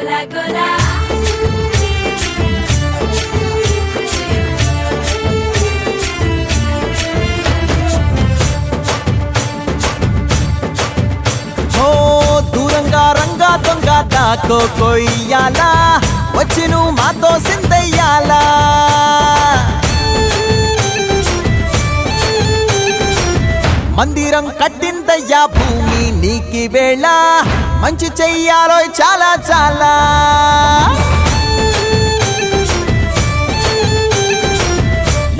గోలా గోలా దూరంగా రంగా దొంగ దాకో కొయ్యాలా వచ్చి నువ్వు మాతో సిందయ్యాలా మందిరం కట్టిందయ్యా భూమి నీకి వేళ మంచి చెయ్యాలో చాలా చాలా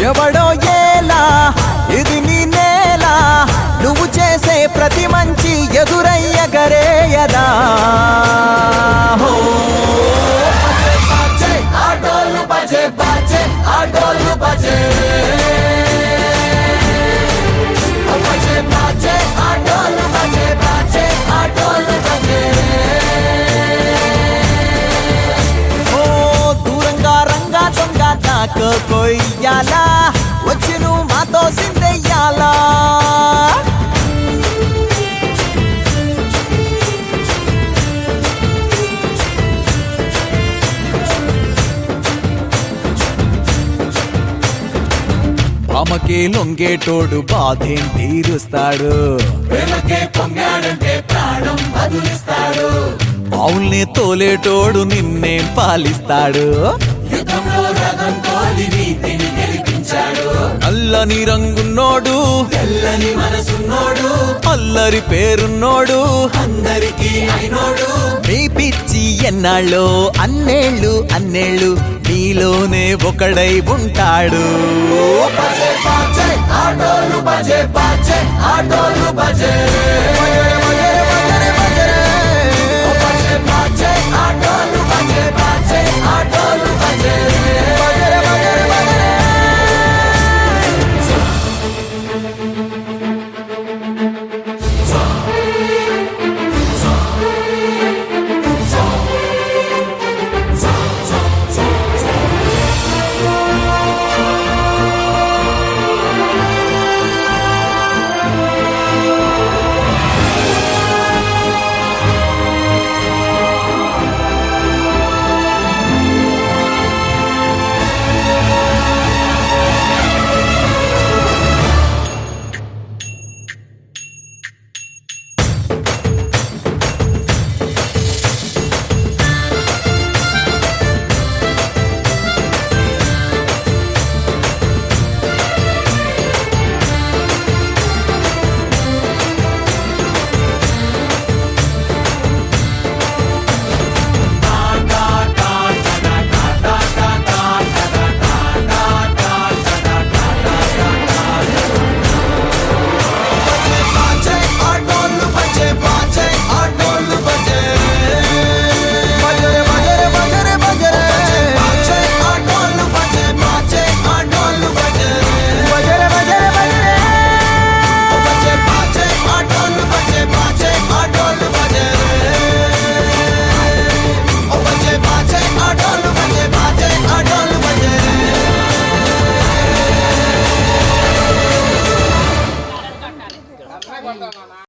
ఎవడో ఏలా ఇది నీ నేల నువ్వు చేసే ప్రతి మంచి ఎదురయ్యగరేయదా ఆటోలు బజే బాజే ఆటోలు బజే బజే బాజే ఆటోలు బజే బాజే ఆటోలు బజే దూరంగా రంగా దొంగ నాకు కొయ్యాలా వచ్చి నువ్వు మాతో సిందెయ్యాలా ఆమెకే లొంగేటోడు బాధేం తీరుస్తాడు ఆవుల్ని తోలేటోడు నిన్నేం పాలిస్తాడు నల్లని రంగున్నోడు తెల్లని మనసున్నోడు అల్లరి పేరున్నోడు అందరికీ అయినోడు మీ పిచ్చి ఎన్నాళ్ళో అన్నేళ్ళు అన్నేళ్ళు నీలోనే ఒకడై ఉంటాడు ఆటోలు బజే బాజే ఆటోలు బజే